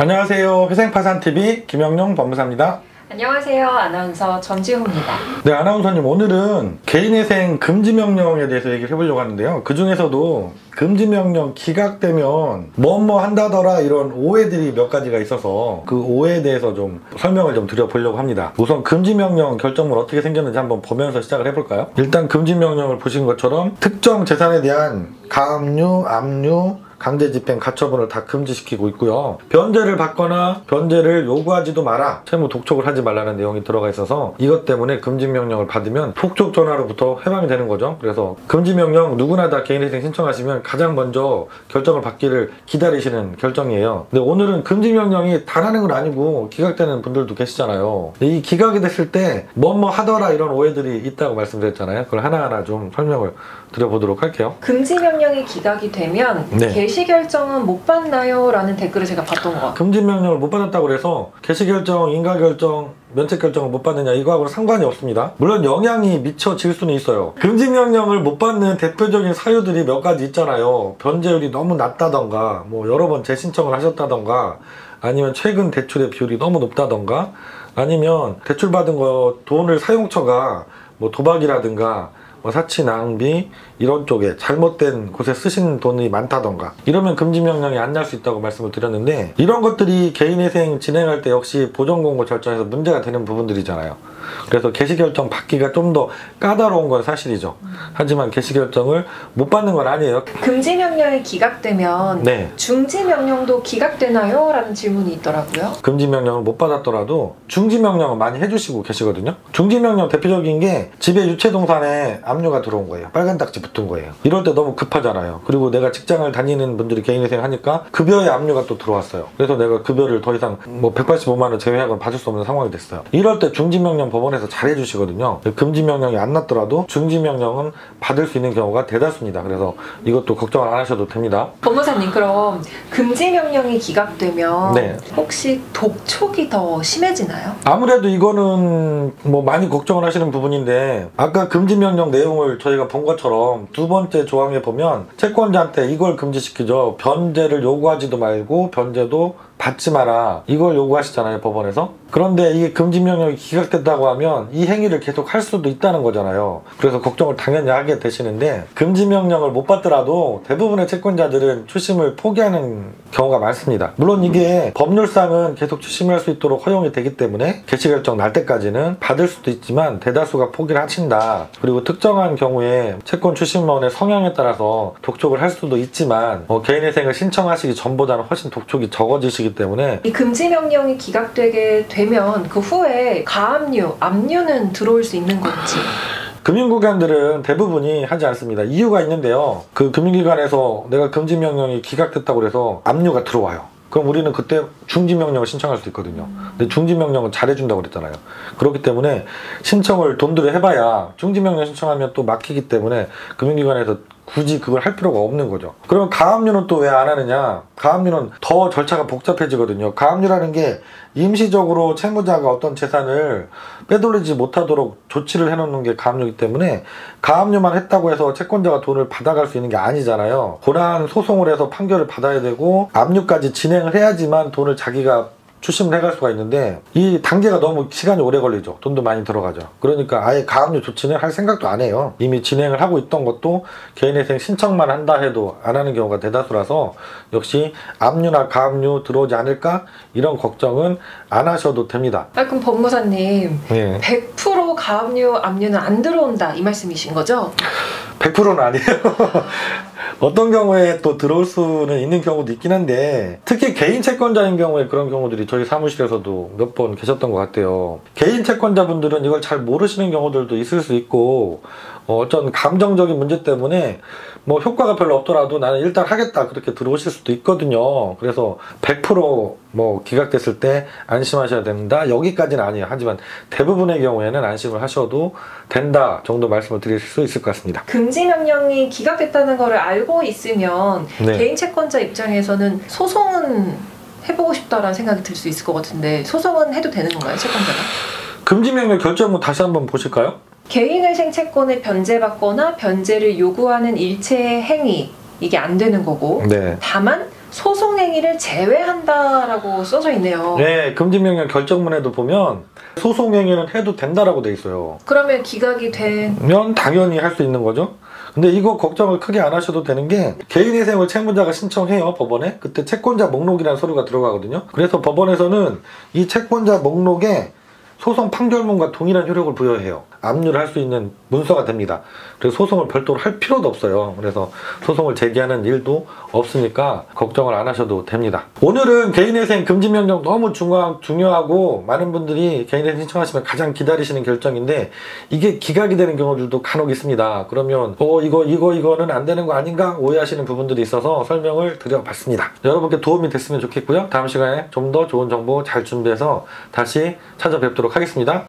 안녕하세요. 회생파산TV 김영용 법무사입니다. 안녕하세요. 아나운서 전지호입니다. 네, 아나운서님, 오늘은 개인회생 금지명령에 대해서 얘기를 해보려고 하는데요. 그 중에서도 금지명령 기각되면 뭐뭐 한다더라 이런 오해들이 몇 가지가 있어서 그 오해에 대해서 좀 설명을 좀 드려보려고 합니다. 우선 금지명령 결정문 어떻게 생겼는지 한번 보면서 시작을 해볼까요? 일단 금지명령을 보신 것처럼 특정 재산에 대한 가압류, 압류, 강제집행, 가처분을 다 금지시키고 있고요. 변제를 받거나 변제를 요구하지도 마라, 채무 독촉을 하지 말라는 내용이 들어가 있어서 이것 때문에 금지명령을 받으면 독촉 전화로부터 해방이 되는 거죠. 그래서 금지명령 누구나 다 개인회생 신청하시면 가장 먼저 결정을 받기를 기다리시는 결정이에요. 근데 오늘은 금지명령이 달하는 건 아니고 기각되는 분들도 계시잖아요. 이 기각이 됐을 때 뭐뭐 하더라 이런 오해들이 있다고 말씀드렸잖아요. 그걸 하나하나 좀 설명을 드려보도록 할게요. 금지명령이 기각이 되면 개시결정은 못 받나요? 라는 댓글을 제가 봤던 것 같아요. 금지명령을 못 받았다고 해서 개시결정, 인가결정, 면책결정을 못 받느냐 이거하고는 상관이 없습니다. 물론 영향이 미쳐질 수는 있어요. 금지명령을 못 받는 대표적인 사유들이 몇 가지 있잖아요. 변제율이 너무 낮다던가, 뭐 여러 번 재신청을 하셨다던가, 아니면 최근 대출의 비율이 너무 높다던가, 아니면 대출받은 거 돈을 사용처가 뭐 도박이라든가 뭐 사치 낭비 이런 쪽에 잘못된 곳에 쓰신 돈이 많다던가 이러면 금지명령이 안 날 수 있다고 말씀을 드렸는데, 이런 것들이 개인회생 진행할 때 역시 보전공고 절차에서 문제가 되는 부분들이잖아요. 그래서 개시결정 받기가 좀 더 까다로운 건 사실이죠. 하지만 개시결정을 못 받는 건 아니에요. 금지명령이 기각되면 중지명령도 기각되나요? 라는 질문이 있더라고요. 금지명령을 못 받았더라도 중지명령은 많이 해주시고 계시거든요. 중지명령 대표적인 게 집에 유체동산에 압류가 들어온 거예요. 빨간 딱지 붙은 거예요. 이럴 때 너무 급하잖아요. 그리고 내가 직장을 다니는 분들이 개인회생 하니까 급여에 압류가 또 들어왔어요. 그래서 내가 급여를 더 이상 뭐 185만 원 제외하고는 받을 수 없는 상황이 됐어요. 이럴 때 중지명령 법원에서 잘해주시거든요. 금지명령이 안 났더라도 중지명령은 받을 수 있는 경우가 대다수입니다. 그래서 이것도 걱정을 안 하셔도 됩니다. 법무사님, 그럼 금지명령이 기각되면 혹시 독촉이 더 심해지나요? 아무래도 이거는 뭐 많이 걱정을 하시는 부분인데, 아까 금지명령 내용을 저희가 본 것처럼 두 번째 조항에 보면 채권자한테 이걸 금지시키죠. 변제를 요구하지도 말고 변제도 받지 마라, 이걸 요구하시잖아요, 법원에서. 그런데 이게 금지명령이 기각됐다고 하면 이 행위를 계속 할 수도 있다는 거잖아요. 그래서 걱정을 당연히 하게 되시는데, 금지명령을 못 받더라도 대부분의 채권자들은 추심을 포기하는 경우가 많습니다. 물론 이게 법률상은 계속 추심을 할 수 있도록 허용이 되기 때문에 개시결정 날 때까지는 받을 수도 있지만 대다수가 포기를 하신다. 그리고 특정한 경우에 채권 추심원의 성향에 따라서 독촉을 할 수도 있지만 개인회생을 신청하시기 전보다는 훨씬 독촉이 적어지시기 때문에, 이 금지명령이 기각되게 되면 그 후에 가압류, 압류는 들어올 수 있는 건지. 금융기관들은 대부분이 하지 않습니다. 이유가 있는데요. 그 금융기관에서 내가 금지명령이 기각됐다고 해서 압류가 들어와요. 그럼 우리는 그때 중지명령을 신청할 수 있거든요. 근데 중지명령은 잘해준다고 그랬잖아요. 그렇기 때문에 신청을 돈 들여 해봐야 중지명령 신청하면 또 막히기 때문에 금융기관에서 굳이 그걸 할 필요가 없는 거죠. 그러면 가압류는 또 왜 안 하느냐? 가압류는 더 절차가 복잡해지거든요. 가압류라는 게 임시적으로 채무자가 어떤 재산을 빼돌리지 못하도록 조치를 해놓는 게 가압류이기 때문에, 가압류만 했다고 해서 채권자가 돈을 받아갈 수 있는 게 아니잖아요. 고난 소송을 해서 판결을 받아야 되고 압류까지 진행을 해야지만 돈을 자기가 추심을 해갈 수가 있는데, 이 단계가 너무 시간이 오래 걸리죠. 돈도 많이 들어가죠. 그러니까 아예 가압류 조치는 할 생각도 안 해요. 이미 진행을 하고 있던 것도 개인회생 신청만 한다 해도 안 하는 경우가 대다수라서 역시 압류나 가압류 들어오지 않을까 이런 걱정은 안 하셔도 됩니다. 그럼 법무사님, 100% 가압류, 압류는 안 들어온다 이 말씀이신 거죠? 100%는 아니에요. 어떤 경우에 또 들어올 수는 있는 경우도 있긴 한데, 특히 개인 채권자인 경우에 그런 경우들이 저희 사무실에서도 몇 번 계셨던 것 같아요. 개인 채권자분들은 이걸 잘 모르시는 경우들도 있을 수 있고, 어떤 감정적인 문제 때문에 뭐 효과가 별로 없더라도 나는 일단 하겠다 그렇게 들어오실 수도 있거든요. 그래서 100% 뭐 기각됐을 때 안심하셔야 된다 여기까지는 아니에요. 하지만 대부분의 경우에는 안심을 하셔도 된다 정도 말씀을 드릴 수 있을 것 같습니다. 금지명령이 기각됐다는 거를 알고 있으면 개인 채권자 입장에서는 소송은 해보고 싶다라는 생각이 들 수 있을 것 같은데, 소송은 해도 되는 건가요, 채권자가? 금지명령 결정문 다시 한번 보실까요? 개인회생 채권을 변제받거나 변제를 요구하는 일체의 행위, 이게 안 되는 거고, 다만 소송 행위를 제외한다라고 써져 있네요. 네, 금지명령 결정문에도 보면 소송 행위는 해도 된다라고 돼 있어요. 그러면 기각이 된 면 당연히 할 수 있는 거죠. 근데 이거 걱정을 크게 안 하셔도 되는 게 개인회생을 채무자가 신청해요, 법원에. 그때 채권자 목록이라는 서류가 들어가거든요. 그래서 법원에서는 이 채권자 목록에 소송 판결문과 동일한 효력을 부여해요. 압류를 할 수 있는 문서가 됩니다. 그래서 소송을 별도로 할 필요도 없어요. 그래서 소송을 제기하는 일도 없으니까 걱정을 안 하셔도 됩니다. 오늘은 개인회생 금지명령 너무 중요하고 많은 분들이 개인회생 신청하시면 가장 기다리시는 결정인데 이게 기각이 되는 경우들도 간혹 있습니다. 그러면 이거는 안 되는 거 아닌가 오해하시는 부분들이 있어서 설명을 드려봤습니다. 여러분께 도움이 됐으면 좋겠고요. 다음 시간에 좀 더 좋은 정보 잘 준비해서 다시 찾아뵙도록 하겠습니다.